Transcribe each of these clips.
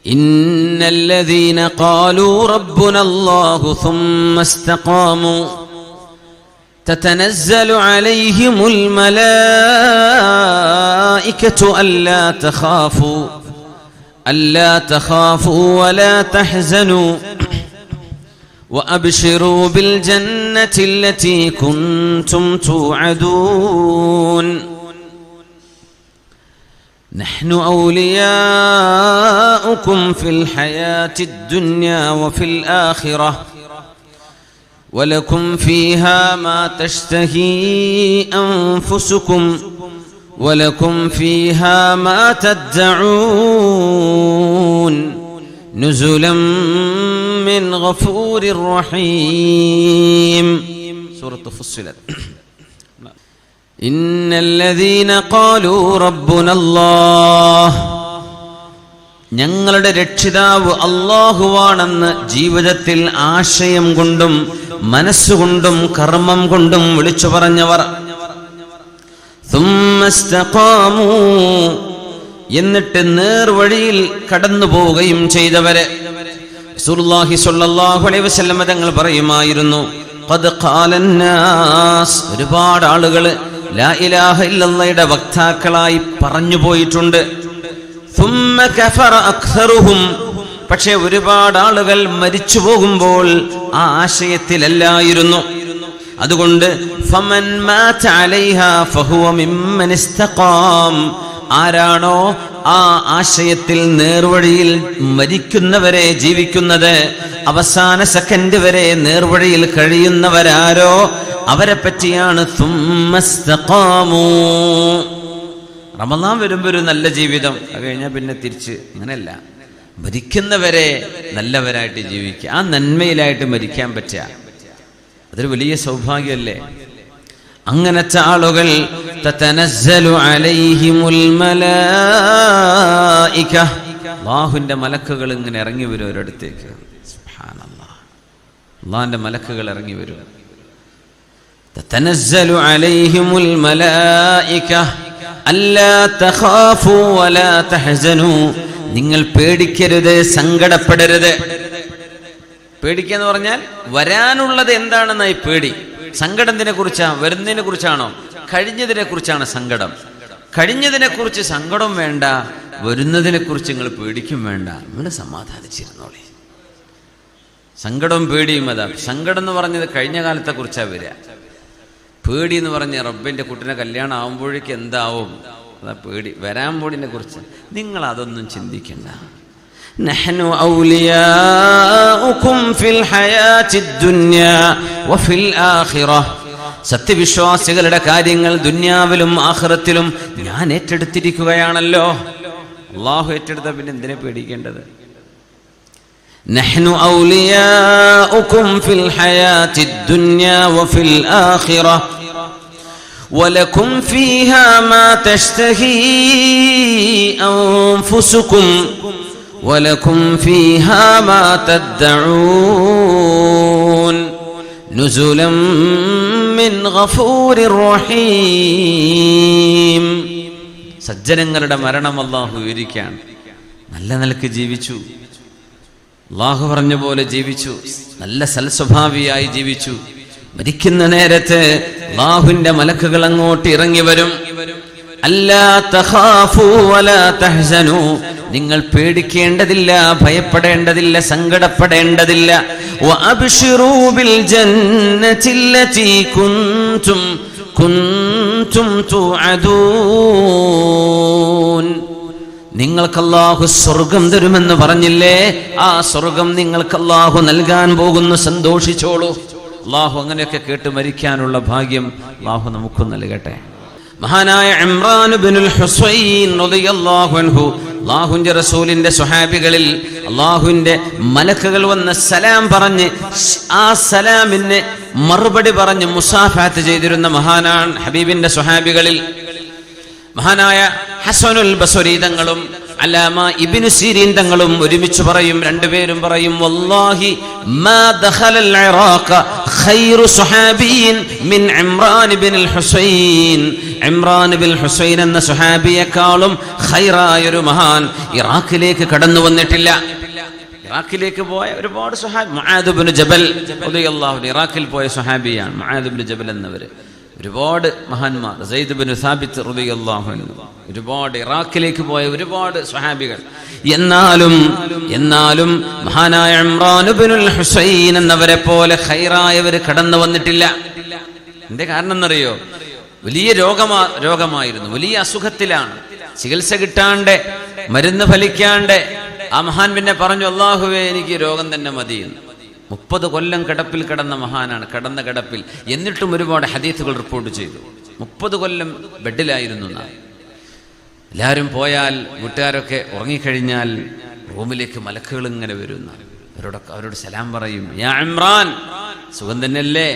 ഇന്നല്ലദീന ഖാലൂ റബ്ബുനല്ലാഹു സുമ്മ ഇസ്തഖാമൂ തതനസ്സലു അലൈഹിമുൽ മലായികതു അല്ലാ തഖാഫൂ വലാ തഹ്സനൂ وأبشروا بالجنة التي كنتم توعدون نحن أولياؤكم في الحياة الدنيا وفي الآخرة ولكم فيها ما تشتهي أنفسكم ولكم فيها ما تدعون نزلا من غفور رحيم سورة فصلت إن الذين قالوا ربنا الله ഞങ്ങളുടെ രക്ഷിതാവ് അല്ലാഹുവാണെന്ന് ജീവിതത്തിൽ ആശയം കൊണ്ടും മനസ്സുകൊണ്ടും കർമ്മം കൊണ്ടും വിളിച്ചു പറഞ്ഞവർ ثم استقاموا എന്നിട്ട് നേർവഴിയിൽ കടന്നു പോവുകയും ചെയ്തവരെ റസൂലുള്ളാഹി സ്വല്ലല്ലാഹു അലൈഹി വസല്ലം തങ്ങൾ പറയുമായിരുന്നു ഖദ് ഖാലന്നാസ് ഒരുപാട് ആളുകൾ ലാ ഇലാഹ ഇല്ലല്ലാഹയുടെ വക്താക്കളായി പറഞ്ഞു പോയിട്ടുണ്ട് ثم كفر അക്സറുഹും പക്ഷേ ഒരുപാട് ആളുകൾ മരിച്ചു പോകുമ്പോൾ ആ ആശയത്തിലല്ലായിരുന്നു അതുകൊണ്ട് ഫമൻ മാത അലൈഹാ ഫഹുവ മിമ്മൻ ഇസ്തഖാം ആരാണോ ആ ആശയത്തിൽ നേർവഴിയിൽ മരിക്കുന്നവരെ ജീവിക്കുന്നത് അവസാന സെക്കൻഡ് വരെ നേർവഴിയിൽ കഴിയുന്നവരാരോ അവരെ പറ്റിയാണ് സുമ്മസ്തഖാമൂ റമളാൻ വരുമ്പോൾ ഒരു നല്ല ജീവിതം അത് കഴിഞ്ഞാൽ പിന്നെ തിരിച്ച് അങ്ങനെയല്ല മരിക്കുന്നവരെ നല്ലവരായിട്ട് ജീവിക്കുക ആ നന്മയിലായിട്ട് മരിക്കാൻ പറ്റുക അതൊരു വലിയ സൗഭാഗ്യമല്ലേ അങ്ങനത്തെ ആളുകൾ തതനസ്സലു അലൈഹിമുൽ മലായിക അല്ലാഹുവിന്റെ മലക്കുകൾ ഇങ്ങനെ ഇറങ്ങി വരും അവരടുത്തേക്ക് സുബ്ഹാനല്ലാഹ് അല്ലാഹുവിന്റെ മലക്കുകൾ ഇറങ്ങി വരും തതനസ്സലു അലൈഹിമുൽ മലായിക അല്ലാ തഖാഫൂ വലാ തഹ്സനൂ നിങ്ങൾ പേടിക്കരുത് സങ്കടപ്പെടരുത് പേടിക്കുക എന്ന് പറഞ്ഞാൽ വരാനുള്ളത് എന്താണെന്നായി പേടി സങ്കടത്തിനെ കുറിച്ചാണ് വരുന്നതിനെ കുറിച്ചാണോ കഴിഞ്ഞതിനെ കുറിച്ചാണ് സങ്കടം കഴിഞ്ഞതിനെ കുറിച്ച് സങ്കടം വേണ്ട വരുന്നതിനെ കുറിച്ച് നിങ്ങൾ പേടിക്കും വേണ്ട നിങ്ങൾ സമാധാനിച്ചിരുന്നോളി സങ്കടവും പേടിയും അതാ സങ്കടം എന്ന് പറഞ്ഞത് കഴിഞ്ഞ കാലത്തെ കുറിച്ചാണ് വരിക പേടി എന്ന് പറഞ്ഞ റബ്ബിന്റെ കുട്ടിനെ കല്യാണം ആവുമ്പോഴേക്ക് എന്താവും അതാ പേടി വരാൻ പോടിനെ കുറിച്ച് നിങ്ങൾ അതൊന്നും ചിന്തിക്കണ്ട നഹ്നു ഔലിയാഉകും ഫിൽ ഹയാത്തിദ് ദുനിയാ വഫിൽ ആഖിറ സത്യവിശ്വാസികളുടെ കാര്യങ്ങൾ ദുനിയാവിലും ആഖിറത്തിലും ഞാൻ ഏറ്റെടുത്തിരിക്കുകയാണല്ലോ അല്ലാഹു ഏറ്റെടുത്ത പിന്നെ എന്തിനെ പേടിക്കേണ്ടത് നഹ്നു ഔലിയാഉകും ഫിൽ ഹയാത്തിദ് ദുനിയാ വഫിൽ ആഖിറ വലകും ഫീഹാ മാ തശ്തഹി അൻഫുസുകും ولكم فيها ما تدعون نزلا من غفور رحيم സജ്ജനങ്ങളുടെ മരണം അല്ലാഹു വിവരിക്കാൻ നല്ല നിലക്ക് ജീവിച്ചു അല്ലാഹു പറഞ്ഞ പോലെ ജീവിച്ചു നല്ല സൽസ്വഭാവിയായി ജീവിച്ചു മരിക്കുന്ന നേരത്ത് അല്ലാഹുവിന്റെ മലക്കുകൾ അങ്ങോട്ട് ഇറങ്ങി വരും അല്ലാ തഖാഫൂ വലാ തഹ്സനൂ നിങ്ങൾ പേടിക്കേണ്ടതില്ല ഭയപ്പെടേണ്ടതില്ല സങ്കടപ്പെടേണ്ടതില്ല വഅബ്ശിറൂ ബിൽ ജന്നത്തില്ലതി കുൻതും തുഅദൂൻ നിങ്ങൾക്ക് അല്ലാഹു സ്വർഗ്ഗം തരുമെന്ന് പറഞ്ഞില്ലേ ആ സ്വർഗ്ഗം നിങ്ങൾക്ക് അല്ലാഹു നൽകാൻ പോകുന്നു സന്തോഷിച്ചോളൂ അല്ലാഹു അങ്ങനെയൊക്കെ കേട്ട് മരിക്കാനുള്ള ഭാഗ്യം അല്ലാഹു നമുക്ക് നൽകട്ടെ മഹാനായ ഇമ്രാൻ ഇബ്നുൽ ഹുസൈൻ റളിയല്ലാഹു അൻഹു അല്ലാഹുവിന്റെ റസൂലിന്റെ സ്വഹാബികളിൽ അല്ലാഹുവിന്റെ മലക്കുകൾ വന്ന് സലാം പറഞ്ഞ് ആ സലാമിന് മറുപടി പറഞ്ഞ് മുസാഫഹത്ത് ചെയ്തിരുന്ന മഹാനാണ് ഹബീബിന്റെ സ്വഹാബികളിൽ മഹാനായ ഹസനുൽ ബസ്രി തങ്ങളും അല്ലാമ ഇബ്നു സിരീൻ തങ്ങളും ഒരുമിച്ച് പറയും, രണ്ടുപേരും പറയും, വല്ലാഹി മാ ദഖലൽ ഇറാഖ ഖൈറു സ്വഹാബിയിൻ മിൻ ഇമ്രാൻ ഇബ്നുൽ ഹുസൈൻ. ഇമ്രാൻ ഇബ്നുൽ ഹുസൈൻ എന്ന സ്വഹാബിയെക്കാളും ഖൈറായ ഒരു മഹാൻ ഇറാഖിലേക്ക് കടന്നു വന്നിട്ടില്ല. ഇറാഖിലേക്ക് പോയ ഒരുപാട് സ്വഹാബി, മുആദ് ഇബ്നു ജബൽ റളിയല്ലാഹു അൻഹു ഇറാഖിൽ പോയ സ്വഹാബിയാണ് മുആദ് ഇബ്നു ജബൽ എന്നവർ. ഒരുപാട് മഹാന്മാർ, സയ്യിദ് ഇബ്നു സാബിത്ത് റളിയല്ലാഹു അൻഹു, ഒരുപാട് ഇറാഖിലേക്ക് പോയ ഒരുപാട് സ്വഹാബികൾ. എന്നാലും മഹാനായ ഇമ്രാൻ ഇബ്നുൽ ഹുസൈൻ എന്നവരെ പോലെ ഖൈറായവർ കടന്നു വന്നിട്ടില്ല. എന്തേ കാരണം എന്നറിയോ? വലിയ രോഗമായിരുന്നു, വലിയ അസുഖത്തിലാണ്, ചികിത്സ കിട്ടാണ്ട്, മരുന്ന് ഫലിക്കാണ്ട് ആ മഹാൻ പിന്നെ പറഞ്ഞു, അല്ലാഹുവേ എനിക്ക് രോഗം തന്നെ മതിയെന്ന്. 30 കൊല്ലം കിടപ്പിൽ കിടന്ന മഹാനാണ്, കിടന്ന കിടപ്പിൽ. എന്നിട്ടും ഒരുപാട് ഹദീസുകൾ റിപ്പോർട്ട് ചെയ്തു. 30 കൊല്ലം ബെഡിലായിരുന്നു. എല്ലാവരും പോയാൽ, വീട്ടുകാരൊക്കെ ഉറങ്ങിക്കഴിഞ്ഞാൽ റൂമിലേക്ക് മലക്കുകൾ ഇങ്ങനെ വരുന്ന, അവരോട് സലാം പറയും, യാ ഇമ്രാൻ, സുഖം തന്നെയല്ലേ?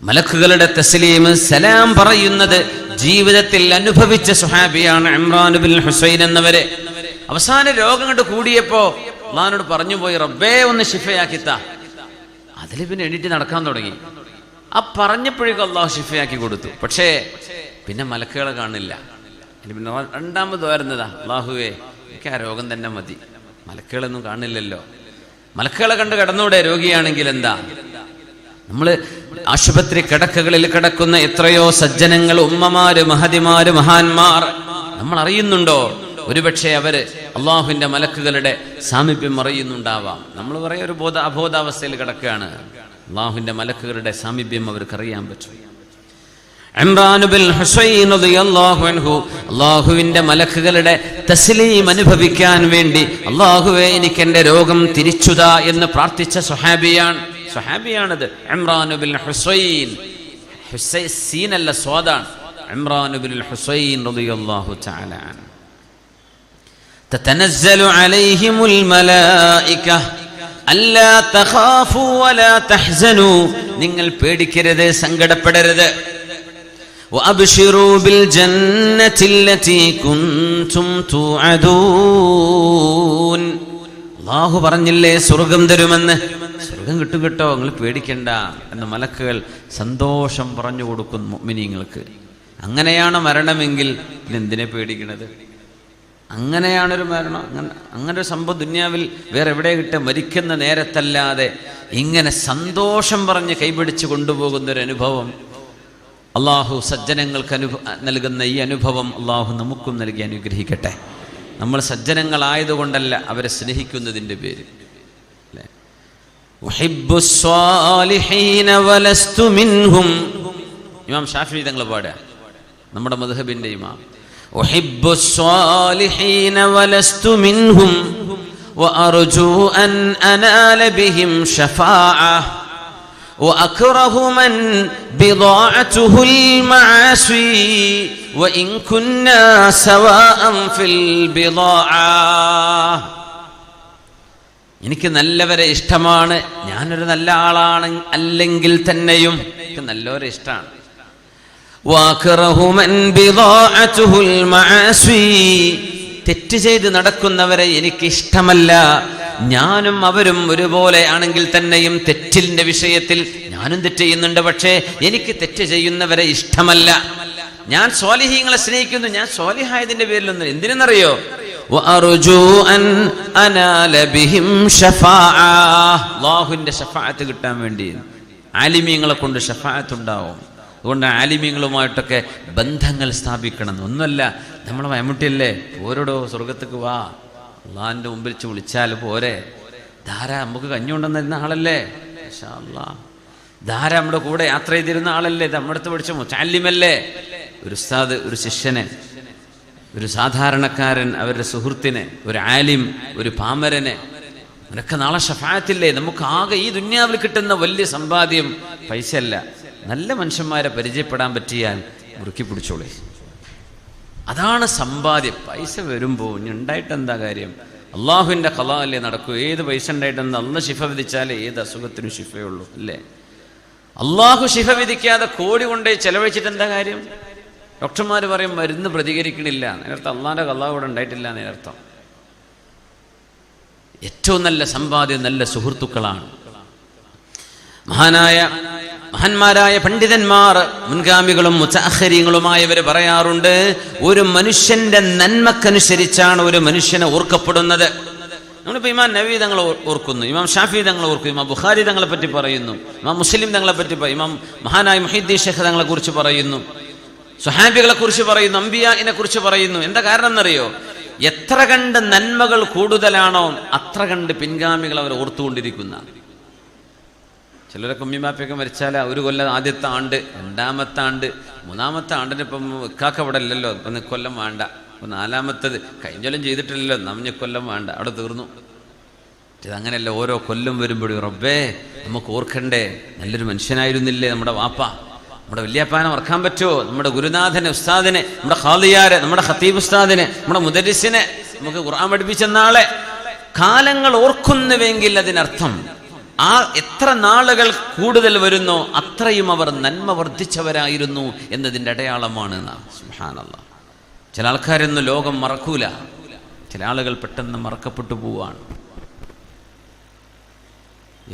മലക്കുകളുടെ തസ്ലീം, സലാം പറയുന്നത് ജീവിതത്തിൽ അനുഭവിച്ച സ്വഹാബിയാണ് ഇമ്രാൻ ഇബ്നുൽ ഹുസൈൻ എന്നവരെ. അവസാന രോഗം കൊണ്ട് കൂടിയപ്പോ അള്ളാഹിനോട് പറഞ്ഞു പോയി, റബ്ബേ ഒന്ന് ശിഫയാക്കിത്താ. അതിൽ പിന്നെ എണീറ്റ് നടക്കാൻ തുടങ്ങി. ആ പറഞ്ഞപ്പോഴേക്കും അള്ളാഹു ശിഫയാക്കി കൊടുത്തു. പക്ഷേ പിന്നെ മലക്കുകളെ കാണില്ല. പിന്നെ രണ്ടാമത് വരുന്നതാ, അള്ളാഹുവേ എനിക്ക് ആ രോഗം തന്നെ മതി, മലക്കുകളൊന്നും കാണില്ലല്ലോ. മലക്കുകളെ കണ്ട് കിടന്നൂടെ രോഗിയാണെങ്കിൽ? എന്താ, നമ്മള് ആശുപത്രി കിടക്കകളിൽ കിടക്കുന്ന എത്രയോ സജ്ജനങ്ങൾ, ഉമ്മമാര്, മഹതിമാര്, മഹാന്മാർ നമ്മൾ അറിയുന്നുണ്ടോ? ഒരുപക്ഷെ അവര് അള്ളാഹുവിന്റെ മലക്കുകളുടെ സാമീപ്യം അറിയുന്നുണ്ടാവാം. നമ്മൾ പറയാം ഒരു അബോധാവസ്ഥയിൽ കിടക്കുകയാണ്. അള്ളാഹുവിന്റെ മലക്കുകളുടെ സാമീപ്യം അവർക്ക് അറിയാൻ പറ്റും. ഇമ്രാൻ ഇബ്നുൽ ഹുസൈൻ റളിയല്ലാഹു അൻഹു അള്ളാഹുവിന്റെ മലക്കുകളുടെ തസ്ലീം അനുഭവിക്കാൻ വേണ്ടി, അള്ളാഹുവേ എനിക്ക് എന്റെ രോഗം തിരിച്ചുതാ എന്ന് പ്രാർത്ഥിച്ച സ്വഹാബിയാണത് ഇമ്രാൻ ഇബ്നുൽ ഹുസൈൻ. ഹുസൈൻ അല്ല, സ്വാദാണ്. ഇമ്രാൻ ഇബ്നുൽ ഹുസൈൻ റളിയല്ലാഹു തആല അൻഹു. തതനസ്സലു അലൈഹിമുൽ മലായിക അല്ലാ തഖാഫു വലാ തഹ്സനു, നിങ്ങൾ പേടിക്കരുത്, സങ്കടപ്പെടരുത്. وأبشروا بالجنة التي كنتم توعدون. അല്ലാഹു പറഞ്ഞില്ലേ സ്വർഗം തരുമെന്ന്, സ്വർഗം കിട്ടും കേട്ടോ, നിങ്ങൾ പേടിക്കണ്ട എന്ന് മലക്കുകൾ സന്തോഷം പറഞ്ഞു കൊടുക്കും മുഅ്മിനീങ്ങൾക്ക്. അങ്ങനെയാണ് മരണമെങ്കിൽ പിന്നെ എന്തിനെ പേടിക്കണത്? അങ്ങനെയാണൊരു മരണം. അങ്ങനെ ഒരു സംഭവം ദുനിയാവിൽ വേറെ എവിടെ കിട്ടുക? മരിക്കുന്ന നേരത്തല്ലാതെ ഇങ്ങനെ സന്തോഷം പറഞ്ഞ് കൈപിടിച്ച് കൊണ്ടുപോകുന്നൊരു അനുഭവം അള്ളാഹു സജ്ജനങ്ങൾക്ക് നൽകുന്ന ഈ അനുഭവം അള്ളാഹു നമുക്കും നൽകി അനുഗ്രഹിക്കട്ടെ. നമ്മൾ സജ്ജനങ്ങളായതുകൊണ്ടല്ല, അവരെ സ്നേഹിക്കുന്നതിൻ്റെ പേര്. ഇമാം ഷാഫിഈ തങ്ങൾ പാടുക, നമ്മുടെ മദ്ഹബിന്റെ ഇമാം. وأكره من بضاعته المعاصي وإن كنا سواء في البضاعة. എനിക്ക് നല്ലവരെ ഇഷ്ടമാണ്, ഞാനൊരു നല്ല ആളാണ് അല്ലെങ്കിൽ തന്നെയും എനിക്ക് നല്ലവരെ ഇഷ്ടമാണ്. وأكره من بضاعته المعاصي, തെറ്റ് ചെയ്ത് നടക്കുന്നവരെ എനിക്ക് ഇഷ്ടമല്ല. ഞാനും അവരും ഒരുപോലെ ആണെങ്കിൽ തന്നെയും തെറ്റിന്റെ വിഷയത്തിൽ ഞാനും തെറ്റ് ചെയ്യുന്നുണ്ട്, പക്ഷേ എനിക്ക് തെറ്റ് ചെയ്യുന്നവരെ ഇഷ്ടമല്ല. ഞാൻ സ്വാലിഹീങ്ങളെ സ്നേഹിക്കുന്നു, ഞാൻ സ്വാലിഹായതിന്റെ പേരിലൊന്നും. എന്തിനെന്നറിയോ? അല്ലാഹുവിന്റെ ശഫാഅത്ത് കിട്ടാൻ വേണ്ടി. ആലിമീങ്ങളെ കൊണ്ട് ശഫാഅത്ത് ഉണ്ടാവും. അതുകൊണ്ട് ആലിമീങ്ങളുമായിട്ടൊക്കെ ബന്ധങ്ങൾ സ്ഥാപിക്കണം. ഒന്നുമല്ല, നമ്മളെ മമ്മൂട്ടിയല്ലേ, പോരോടോ സ്വർഗത്തേക്ക് വാ, അള്ളാഹിന്റെ മുമ്പിൽ വിളിച്ചാൽ പോരെ. ധാര നമുക്ക് കഞ്ഞുകൊണ്ടെന്നിരുന്ന ആളല്ലേ, മാഷാ അല്ലാഹ്. ധാര നമ്മുടെ കൂടെ യാത്ര ചെയ്തിരുന്ന ആളല്ലേ, നമ്മുടെ അടുത്ത് പഠിച്ച മുതഅല്ലിമല്ലേ. ഒരു ഉസ്താദ് ഒരു ശിഷ്യനെ, ഒരു സാധാരണക്കാരൻ അവരുടെ സുഹൃത്തിനെ, ഒരു ആലിം ഒരു പാമരനെ, അവരൊക്കെ നാളെ ശഫാഅത്തില്ലേ. നമുക്ക് ആകെ ഈ ദുനിയാവിൽ കിട്ടുന്ന വലിയ സമ്പാദ്യം പൈസയല്ല, നല്ല മനുഷ്യന്മാരെ പരിചയപ്പെടാൻ പറ്റിയാൽ മുറുക്കി പിടിച്ചോളേ. അതാണ് സമ്പാദ്യം. പൈസ വരുമ്പോൾ ഇനി ഉണ്ടായിട്ട് എന്താ കാര്യം? അള്ളാഹുവിൻ്റെ ഖളാ അല്ലേ നടക്കൂ. ഏത് പൈസ ഉണ്ടായിട്ടെന്ന് അള്ളാഹ് ശിഫ വിധിച്ചാലേ ഏത് അസുഖത്തിനും ശിഫയുള്ളൂ, അല്ലേ? അള്ളാഹു ശിഫ വിധിക്കാതെ കോടി കൊണ്ടേ ചെലവഴിച്ചിട്ട് എന്താ കാര്യം? ഡോക്ടർമാർ പറയും മരുന്ന് പ്രതികരിക്കണില്ല, അതിനർത്ഥം അള്ളാൻ്റെ ഖളാ ഇവിടെ ഉണ്ടായിട്ടില്ല എന്നർത്ഥം. ഏറ്റവും നല്ല സമ്പാദ്യം നല്ല സുഹൃത്തുക്കളാണ്. മഹാന്മാരായ പണ്ഡിതന്മാർ, മുൻഗാമികളും മുതഅഖിരീങ്ങളുമായവർ പറയാറുണ്ട്, ഒരു മനുഷ്യന്റെ നന്മക്കനുസരിച്ചാണ് ഒരു മനുഷ്യനെ ഓർക്കപ്പെടുന്നത്. നമ്മളിപ്പോൾ ഇമാം നവവി തങ്ങൾ ഓർക്കുന്നു, ഇമാം ഷാഫി തങ്ങൾ ഓർക്കുന്നു, ഇമാം ബുഖാരി തങ്ങളെ പറ്റി പറയുന്നു, ഇമാം മുസ്ലിം തങ്ങളെ പറ്റി ഇമാം മഹാനായ മുഹീദ്ദീൻ ശൈഖ് തങ്ങളെ കുറിച്ച് പറയുന്നു, സ്വഹാബികളെ കുറിച്ച് പറയുന്നു, അംബിയാഇനെ കുറിച്ച് പറയുന്നു. എന്താ കാരണം എന്നറിയോ? എത്ര കണ്ട് നന്മകൾ കൂടുതലാണോ അത്ര കണ്ട് പിൻഗാമികൾ അവർ ഓർത്തുകൊണ്ടിരിക്കുന്ന. ചിലരൊക്കെ ഉമ്മിമാപ്പൊക്കെ മരിച്ചാൽ ഒരു കൊല്ലം ആദ്യത്തെ ആണ്ട്, രണ്ടാമത്തെ ആണ്ട്, മൂന്നാമത്തെ ആണ്ടിന് ഇപ്പം ഇക്കാക്ക അവിടെ ഇല്ലല്ലോ, ഇപ്പം കൊല്ലം വേണ്ട, ഇപ്പം നാലാമത്തത് കഴിഞ്ഞൊല്ലം ചെയ്തിട്ടില്ലല്ലോ, കൊല്ലം വേണ്ട, അവിടെ തീർന്നു. ഇതങ്ങനെയല്ല, ഓരോ കൊല്ലം വരുമ്പോഴും റബ്ബേ നമുക്ക് ഓർക്കണ്ടേ, നല്ലൊരു മനുഷ്യനായിരുന്നില്ലേ നമ്മുടെ വാപ്പ, നമ്മുടെ വല്യാപ്പാനെ മറക്കാൻ പറ്റുമോ, നമ്മുടെ ഗുരുനാഥനെ, ഉസ്താദിനെ, നമ്മുടെ ഖാദിയാരെ, നമ്മുടെ ഖത്തീബ് ഉസ്താദിനെ, നമ്മുടെ മുദരിസിനെ, നമുക്ക് ഖുർആൻ പഠിപ്പിച്ചെന്ന ആളെ കാലങ്ങൾ ഓർക്കുന്നുവെങ്കിൽ അതിനർത്ഥം ആ എത്ര നാളുകൾ കൂടുതൽ വരുന്നോ അത്രയും അവർ നന്മ വർദ്ധിച്ചവരായിരുന്നു എന്നതിൻ്റെ അടയാളമാണ്. സുബ്ഹാനല്ലാഹ്. ചില ആൾക്കാരൊന്നും ലോകം മറക്കൂല, ചില ആളുകൾ പെട്ടെന്ന് മറക്കപ്പെട്ടു പോവാണ്.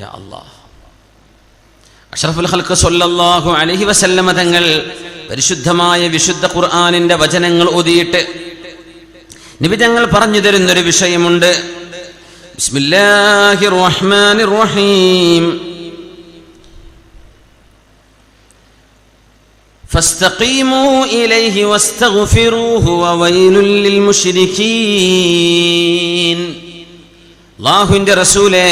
യാ അല്ലാഹ്. അഷ്റഫുൽ ഖൽഖ് സ്വല്ലല്ലാഹു അലൈഹി വസല്ലമ തങ്ങൾ പരിശുദ്ധമായ വിശുദ്ധ ഖുർആനിന്റെ വചനങ്ങൾ ഓതിയിട്ട് നബി തങ്ങൾ പറഞ്ഞു തരുന്നൊരു വിഷയമുണ്ട്. ബിസ്മില്ലാഹിർ റഹ്മാനിർ റഹീം. ഫസ്തഖീമൂ ഇലൈഹി വസ്തഗ്ഫിറൂഹു വവൈലുൽ ലിൽ മുശ്രികീൻ. അല്ലാഹുവിന്റെ റസൂലേ,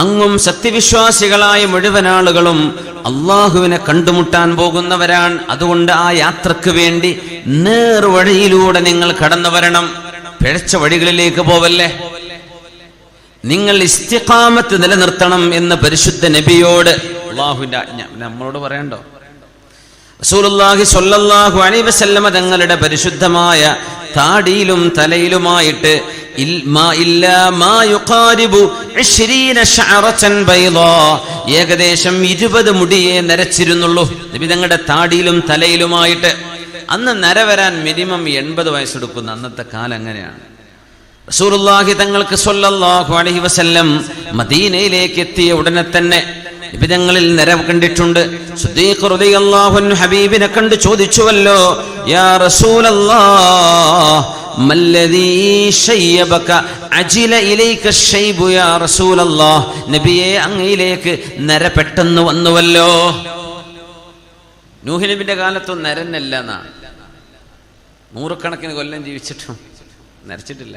അങ്ങും സത്യവിശ്വാസികളായ മുഴുവൻ ആളുകളും അള്ളാഹുവിനെ കണ്ടുമുട്ടാൻ പോകുന്നവരാണ്. അതുകൊണ്ട് ആ യാത്രക്ക് വേണ്ടി നേർവഴിയിലൂടെ നിങ്ങൾ കടന്നു വരണം, പിഴച്ച വഴികളിലേക്ക് പോവല്ലേ. നിങ്ങൾ ഇസ്തിഖാമത്ത് നിലനിർത്തണം എന്ന് പരിശുദ്ധ നബിയോട് അള്ളാഹുവിന്റെ ആജ്ഞ നമ്മളോട് പറയണ്ടോ? റസൂലുള്ളാഹി സ്വല്ലല്ലാഹു അലൈഹി വസല്ലമ തങ്ങളുടെ പരിശുദ്ധമായ താടിയിലും തലയിലുമായിട്ട് ഏകദേശം 20 മുടിയെ നരച്ചിരുന്നുള്ളൂ നബി തങ്ങളുടെ താടിയിലും തലയിലുമായിട്ട്. അന്ന് നര വരാൻ മിനിമം 80 വയസ്സെടുക്കുന്ന അന്നത്തെ കാലം അങ്ങനെയാണ്. റസൂലുള്ളാഹി തങ്ങൾക്ക് സ്വല്ലല്ലാഹു അലൈഹി വസല്ലം മദീനയിലേക്ക് എത്തിയ ഉടനെ തന്നെ നിബിധങ്ങളിൽ നര കണ്ടിട്ടുണ്ട്. സിദ്ദീഖ് റളിയല്ലാഹു അൻഹു ഹബീബിനെ കണ്ട് ചോദിച്ചുവല്ലോ, യാ റസൂലല്ലാഹ് മല്ലദീ ശയ്യബക അജില ഇലൈക ശൈബു യാ റസൂലല്ലാഹ്, നബിയെ അങ്ങയിലേക്ക് നര പെട്ടെന്ന് വന്നുവല്ലോ. നൂഹ് നബിന്റെ കാലത്തും നരനല്ല എന്നാണ്, 100 കണക്കിന് കൊല്ലം ജീവിച്ചിട്ടും നരച്ചിട്ടില്ല.